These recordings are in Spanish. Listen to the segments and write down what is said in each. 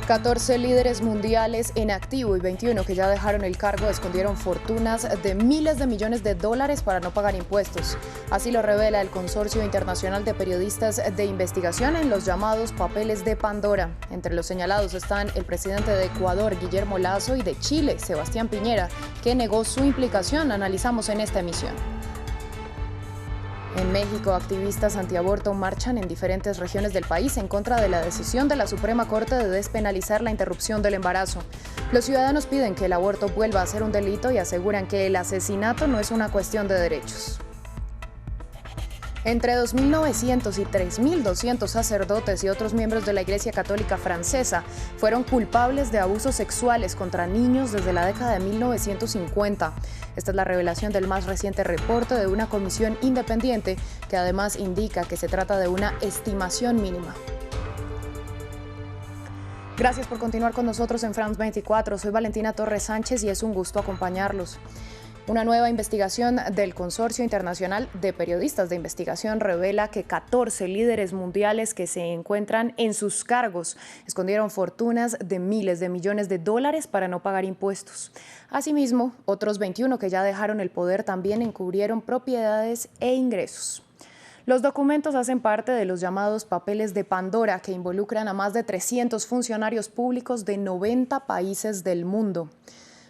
14 líderes mundiales en activo y 21 que ya dejaron el cargo escondieron fortunas de miles de millones de dólares para no pagar impuestos. Así lo revela el Consorcio Internacional de Periodistas de Investigación en los llamados papeles de Pandora. Entre los señalados están el presidente de Ecuador, Guillermo Lasso, y de Chile, Sebastián Piñera, que negó su implicación. Analizamos en esta emisión. En México, activistas antiaborto marchan en diferentes regiones del país en contra de la decisión de la Suprema Corte de despenalizar la interrupción del embarazo. Los ciudadanos piden que el aborto vuelva a ser un delito y aseguran que el asesinato no es una cuestión de derechos. Entre 2.900 y 3.200 sacerdotes y otros miembros de la Iglesia Católica Francesa fueron culpables de abusos sexuales contra niños desde la década de 1950. Esta es la revelación del más reciente reporte de una comisión independiente que además indica que se trata de una estimación mínima. Gracias por continuar con nosotros en France 24. Soy Valentina Torres Sánchez y es un gusto acompañarlos. Una nueva investigación del Consorcio Internacional de Periodistas de Investigación revela que 14 líderes mundiales que se encuentran en sus cargos escondieron fortunas de miles de millones de dólares para no pagar impuestos. Asimismo, otros 21 que ya dejaron el poder también encubrieron propiedades e ingresos. Los documentos hacen parte de los llamados papeles de Pandora, que involucran a más de 300 funcionarios públicos de 90 países del mundo.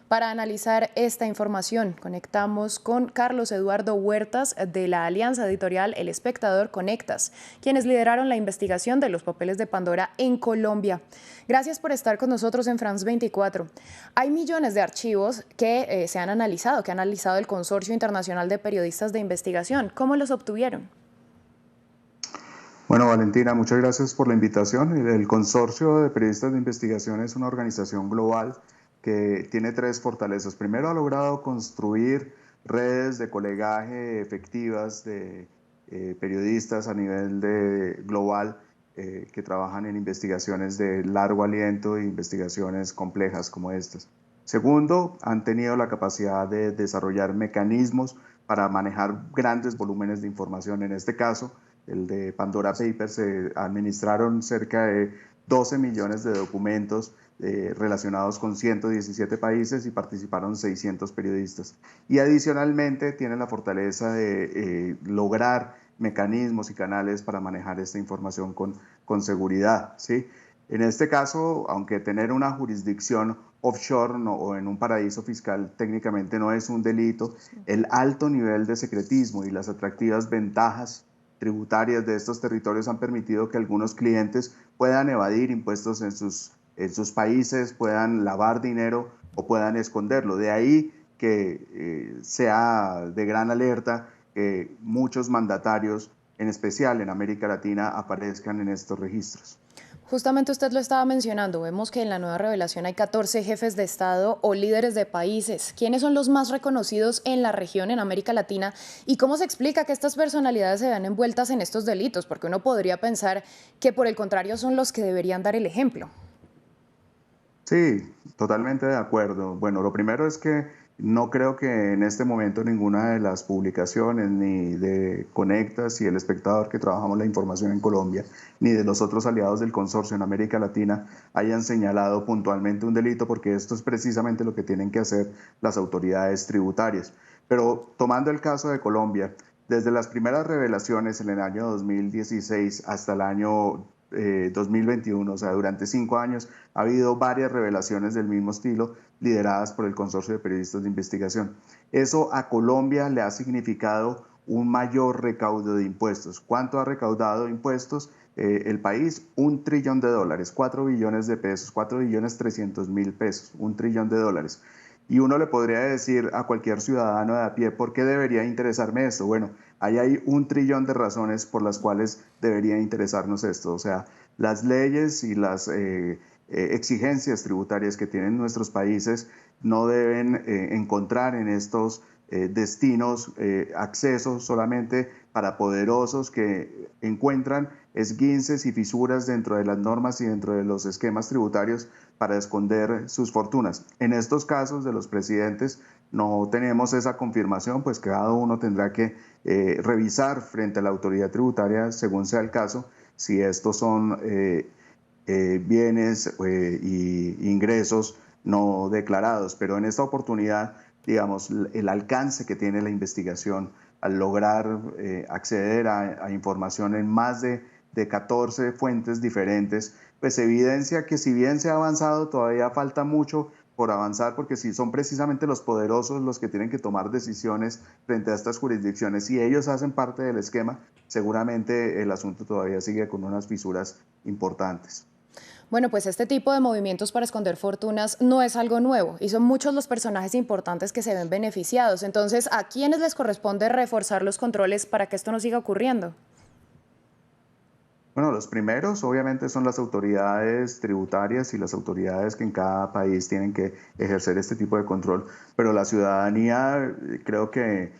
Para analizar esta información, conectamos con Carlos Eduardo Huertas de la alianza editorial El Espectador Conectas, quienes lideraron la investigación de los papeles de Pandora en Colombia. Gracias por estar con nosotros en France 24. Hay millones de archivos que se han analizado, que ha analizado el Consorcio Internacional de Periodistas de Investigación. ¿Cómo los obtuvieron? Bueno, Valentina, muchas gracias por la invitación. El Consorcio de Periodistas de Investigación es una organización global que tiene tres fortalezas. Primero, ha logrado construir redes de colegaje efectivas de periodistas a nivel global que trabajan en investigaciones de largo aliento e investigaciones complejas como estas. Segundo, han tenido la capacidad de desarrollar mecanismos para manejar grandes volúmenes de información. En este caso, el de Pandora Papers, se administraron cerca de 12 millones de documentos relacionados con 117 países y participaron 600 periodistas. Y adicionalmente tienen la fortaleza de lograr mecanismos y canales para manejar esta información con seguridad, ¿sí? En este caso, aunque tener una jurisdicción offshore o en un paraíso fiscal técnicamente no es un delito, el alto nivel de secretismo y las atractivas ventajas tributarias de estos territorios han permitido que algunos clientes puedan evadir impuestos en sus países, puedan lavar dinero o puedan esconderlo. De ahí que sea de gran alerta que muchos mandatarios, en especial en América Latina, aparezcan en estos registros. Justamente usted lo estaba mencionando, vemos que en la nueva revelación hay 14 jefes de Estado o líderes de países. ¿Quiénes son los más reconocidos en la región, en América Latina? ¿Y cómo se explica que estas personalidades se vean envueltas en estos delitos? Porque uno podría pensar que por el contrario son los que deberían dar el ejemplo. Sí, totalmente de acuerdo. Bueno, lo primero es que no creo que en este momento ninguna de las publicaciones, ni de Conectas y El Espectador, que trabajamos la información en Colombia, ni de los otros aliados del consorcio en América Latina, hayan señalado puntualmente un delito, porque esto es precisamente lo que tienen que hacer las autoridades tributarias. Pero tomando el caso de Colombia, desde las primeras revelaciones en el año 2016 hasta el año 2021, o sea, durante 5 años, ha habido varias revelaciones del mismo estilo lideradas por el Consorcio de Periodistas de Investigación. Eso a Colombia le ha significado un mayor recaudo de impuestos. ¿Cuánto ha recaudado impuestos el país? $1 trillón, 4 billones de pesos, 4.300.000 pesos, $1 trillón. Y uno le podría decir a cualquier ciudadano de a pie, ¿por qué debería interesarme esto? Bueno, ahí hay 1 trillón de razones por las cuales debería interesarnos esto. O sea, las leyes y las exigencias tributarias que tienen nuestros países no deben encontrar en estos destinos acceso solamente para poderosos que encuentran esguinces y fisuras dentro de las normas y dentro de los esquemas tributarios para esconder sus fortunas. En estos casos de los presidentes no tenemos esa confirmación, pues cada uno tendrá que revisar frente a la autoridad tributaria, según sea el caso, si estos son bienes y ingresos no declarados. Pero en esta oportunidad, digamos, el alcance que tiene la investigación al lograr acceder a información en más de 14 fuentes diferentes, pues evidencia que si bien se ha avanzado, todavía falta mucho por avanzar, porque si son precisamente los poderosos los que tienen que tomar decisiones frente a estas jurisdicciones y ellos hacen parte del esquema, seguramente el asunto todavía sigue con unas fisuras importantes. Bueno, pues este tipo de movimientos para esconder fortunas no es algo nuevo y son muchos los personajes importantes que se ven beneficiados. Entonces, ¿a quiénes les corresponde reforzar los controles para que esto no siga ocurriendo? Bueno, los primeros obviamente son las autoridades tributarias y las autoridades que en cada país tienen que ejercer este tipo de control, pero la ciudadanía creo que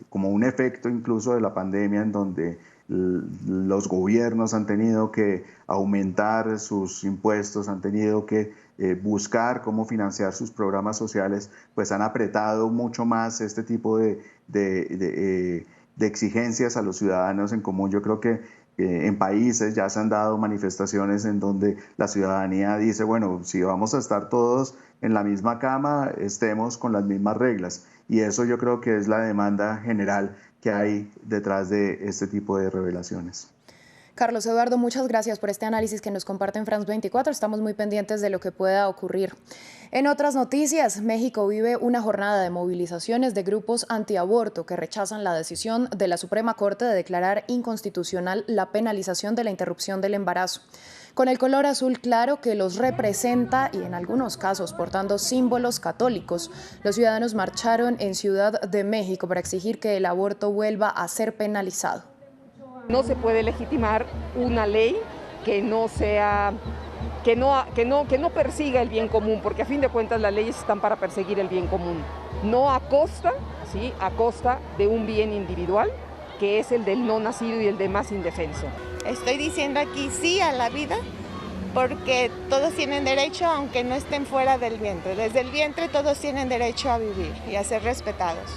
como un efecto incluso de la pandemia en donde los gobiernos han tenido que aumentar sus impuestos, han tenido que buscar cómo financiar sus programas sociales, pues han apretado mucho más este tipo de exigencias a los ciudadanos en común. Yo creo que en países ya se han dado manifestaciones en donde la ciudadanía dice, bueno, si vamos a estar todos en la misma cama, estemos con las mismas reglas. Y eso yo creo que es la demanda general que hay detrás de este tipo de revelaciones. Carlos Eduardo, muchas gracias por este análisis que nos comparte en France 24. Estamos muy pendientes de lo que pueda ocurrir. En otras noticias, México vive una jornada de movilizaciones de grupos antiaborto que rechazan la decisión de la Suprema Corte de declarar inconstitucional la penalización de la interrupción del embarazo. Con el color azul claro que los representa y en algunos casos portando símbolos católicos, los ciudadanos marcharon en Ciudad de México para exigir que el aborto vuelva a ser penalizado. No se puede legitimar una ley que no sea, que no persiga el bien común, porque a fin de cuentas las leyes están para perseguir el bien común, no a costa, ¿sí?, a costa de un bien individual, que es el del no nacido y el de más indefenso. Estoy diciendo aquí sí a la vida, porque todos tienen derecho, aunque no estén fuera del vientre. Desde el vientre todos tienen derecho a vivir y a ser respetados.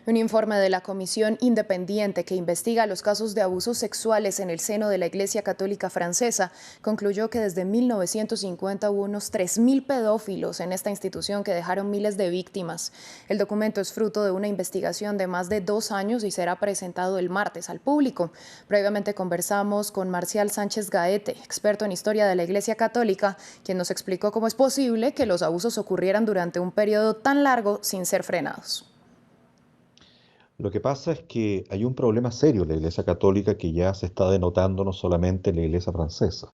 Un informe de la Comisión Independiente que investiga los casos de abusos sexuales en el seno de la Iglesia Católica Francesa concluyó que desde 1950 hubo unos 3.000 pedófilos en esta institución que dejaron miles de víctimas. El documento es fruto de una investigación de más de 2 años y será presentado el martes al público. Previamente conversamos con Marcial Sánchez Gaete, experto en historia de la Iglesia Católica, quien nos explicó cómo es posible que los abusos ocurrieran durante un periodo tan largo sin ser frenados. Lo que pasa es que hay un problema serio en la Iglesia Católica que ya se está denotando no solamente en la Iglesia francesa.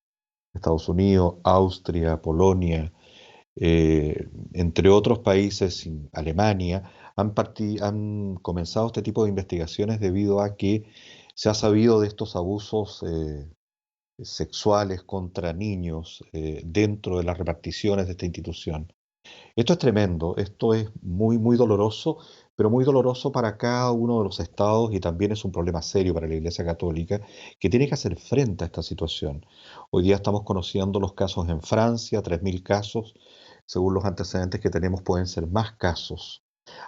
Estados Unidos, Austria, Polonia, entre otros países, Alemania, han comenzado este tipo de investigaciones debido a que se ha sabido de estos abusos sexuales contra niños dentro de las reparticiones de esta institución. Esto es tremendo, esto es muy, muy doloroso, pero muy doloroso para cada uno de los estados y también es un problema serio para la Iglesia Católica que tiene que hacer frente a esta situación. Hoy día estamos conociendo los casos en Francia, 3.000 casos, según los antecedentes que tenemos pueden ser más casos.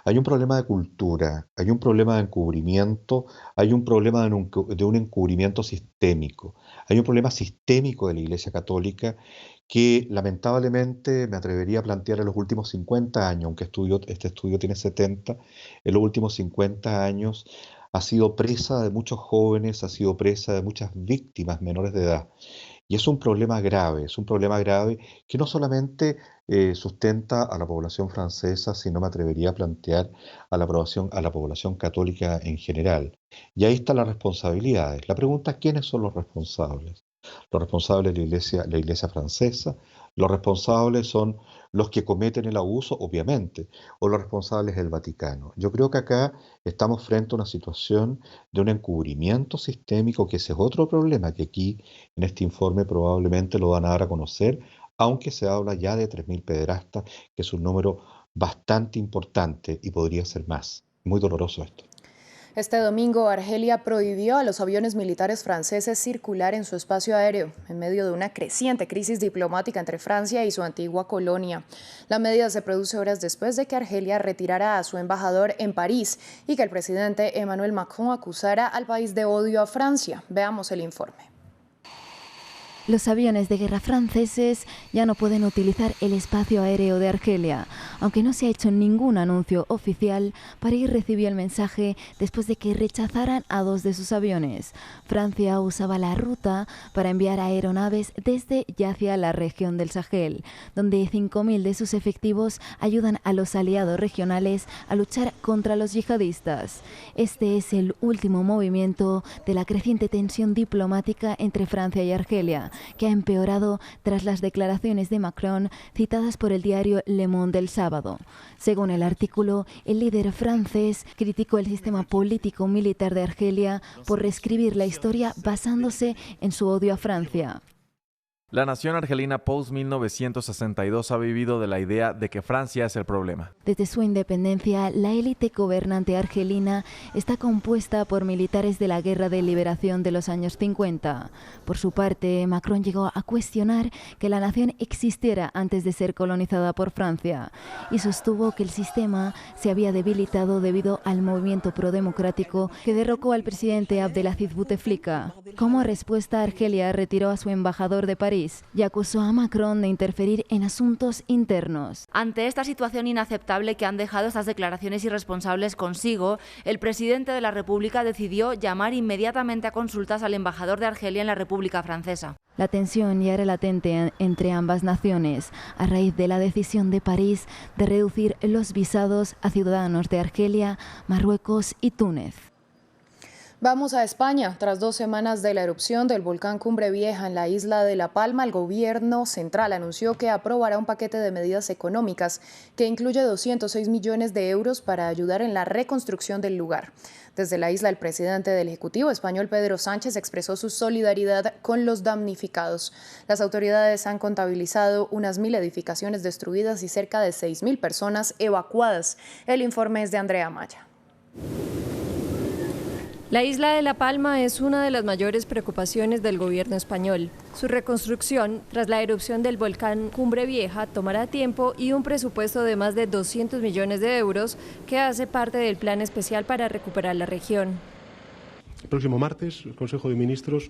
Hay un problema de cultura, hay un problema de encubrimiento, hay un problema de un encubrimiento sistémico, hay un problema sistémico de la Iglesia Católica que lamentablemente me atrevería a plantear en los últimos 50 años, aunque este estudio tiene 70, en los últimos 50 años ha sido presa de muchos jóvenes, ha sido presa de muchas víctimas menores de edad. Y es un problema grave que no solamente sustenta a la población francesa, sino me atrevería a plantear a la población católica en general. Y ahí están las responsabilidades. La pregunta es, ¿quiénes son los responsables? Los responsables de la iglesia francesa, los responsables son los que cometen el abuso, obviamente, o los responsables del Vaticano. Yo creo que acá estamos frente a una situación de un encubrimiento sistémico, que ese es otro problema que aquí en este informe probablemente lo van a dar a conocer, aunque se habla ya de 3.000 pederastas, que es un número bastante importante y podría ser más. Muy doloroso esto. Este domingo, Argelia prohibió a los aviones militares franceses circular en su espacio aéreo, en medio de una creciente crisis diplomática entre Francia y su antigua colonia. La medida se produce horas después de que Argelia retirara a su embajador en París y que el presidente Emmanuel Macron acusara al país de odio a Francia. Veamos el informe. Los aviones de guerra franceses ya no pueden utilizar el espacio aéreo de Argelia, aunque no se ha hecho ningún anuncio oficial. París recibió el mensaje después de que rechazaran a 2 de sus aviones. Francia usaba la ruta para enviar aeronaves desde y hacia la región del Sahel, donde 5.000 de sus efectivos ayudan a los aliados regionales a luchar contra los yihadistas. Este es el último movimiento de la creciente tensión diplomática entre Francia y Argelia, que ha empeorado tras las declaraciones de Macron citadas por el diario Le Monde el sábado. Según el artículo, el líder francés criticó el sistema político-militar de Argelia por reescribir la historia basándose en su odio a Francia. La nación argelina post-1962 ha vivido de la idea de que Francia es el problema. Desde su independencia, la élite gobernante argelina está compuesta por militares de la Guerra de Liberación de los años 50. Por su parte, Macron llegó a cuestionar que la nación existiera antes de ser colonizada por Francia y sostuvo que el sistema se había debilitado debido al movimiento prodemocrático que derrocó al presidente Abdelaziz Bouteflika. Como respuesta, Argelia retiró a su embajador de París y acusó a Macron de interferir en asuntos internos. Ante esta situación inaceptable que han dejado estas declaraciones irresponsables consigo, el presidente de la República decidió llamar inmediatamente a consultas al embajador de Argelia en la República Francesa. La tensión ya era latente entre ambas naciones a raíz de la decisión de París de reducir los visados a ciudadanos de Argelia, Marruecos y Túnez. Vamos a España. Tras 2 semanas de la erupción del volcán Cumbre Vieja en la isla de La Palma, el gobierno central anunció que aprobará un paquete de medidas económicas que incluye 206 millones de euros para ayudar en la reconstrucción del lugar. Desde la isla, el presidente del Ejecutivo español, Pedro Sánchez, expresó su solidaridad con los damnificados. Las autoridades han contabilizado unas 1.000 edificaciones destruidas y cerca de 6.000 personas evacuadas. El informe es de Andrea Maya. La isla de La Palma es una de las mayores preocupaciones del gobierno español. Su reconstrucción tras la erupción del volcán Cumbre Vieja tomará tiempo y un presupuesto de más de 200 millones de euros que hace parte del plan especial para recuperar la región. El próximo martes, el Consejo de Ministros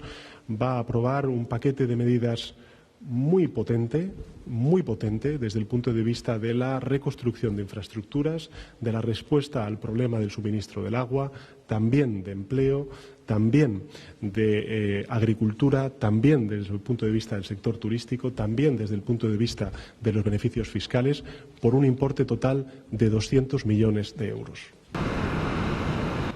va a aprobar un paquete de medidas muy potente desde el punto de vista de la reconstrucción de infraestructuras, de la respuesta al problema del suministro del agua, también de empleo, también de agricultura, también desde el punto de vista del sector turístico, también desde el punto de vista de los beneficios fiscales, por un importe total de 200 millones de euros.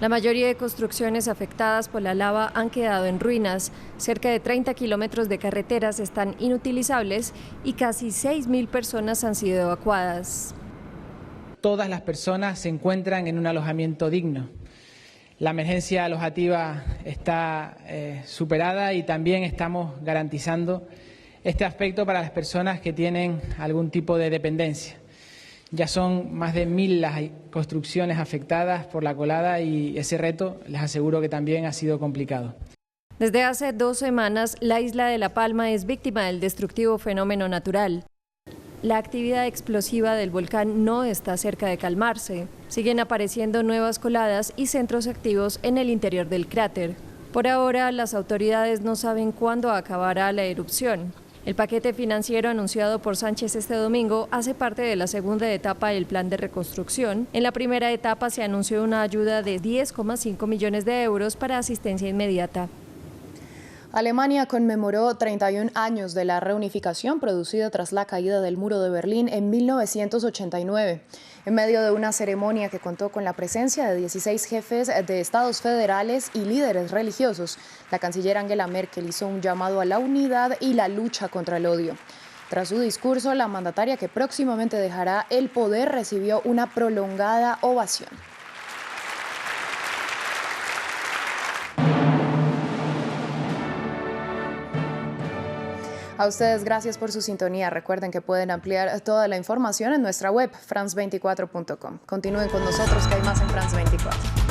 La mayoría de construcciones afectadas por la lava han quedado en ruinas. Cerca de 30 kilómetros de carreteras están inutilizables y casi 6.000 personas han sido evacuadas. Todas las personas se encuentran en un alojamiento digno. La emergencia alojativa está superada y también estamos garantizando este aspecto para las personas que tienen algún tipo de dependencia. Ya son más de 1.000 las construcciones afectadas por la colada y ese reto, les aseguro que también ha sido complicado. Desde hace 2 semanas, la isla de La Palma es víctima del destructivo fenómeno natural. La actividad explosiva del volcán no está cerca de calmarse. Siguen apareciendo nuevas coladas y centros activos en el interior del cráter. Por ahora, las autoridades no saben cuándo acabará la erupción. El paquete financiero anunciado por Sánchez este domingo hace parte de la segunda etapa del plan de reconstrucción. En la primera etapa se anunció una ayuda de 10,5 millones de euros para asistencia inmediata. Alemania conmemoró 31 años de la reunificación producida tras la caída del muro de Berlín en 1989. En medio de una ceremonia que contó con la presencia de 16 jefes de estados federales y líderes religiosos, la canciller Angela Merkel hizo un llamado a la unidad y la lucha contra el odio. Tras su discurso, la mandataria, que próximamente dejará el poder, recibió una prolongada ovación. A ustedes, gracias por su sintonía. Recuerden que pueden ampliar toda la información en nuestra web, france24.com. Continúen con nosotros, que hay más en France 24.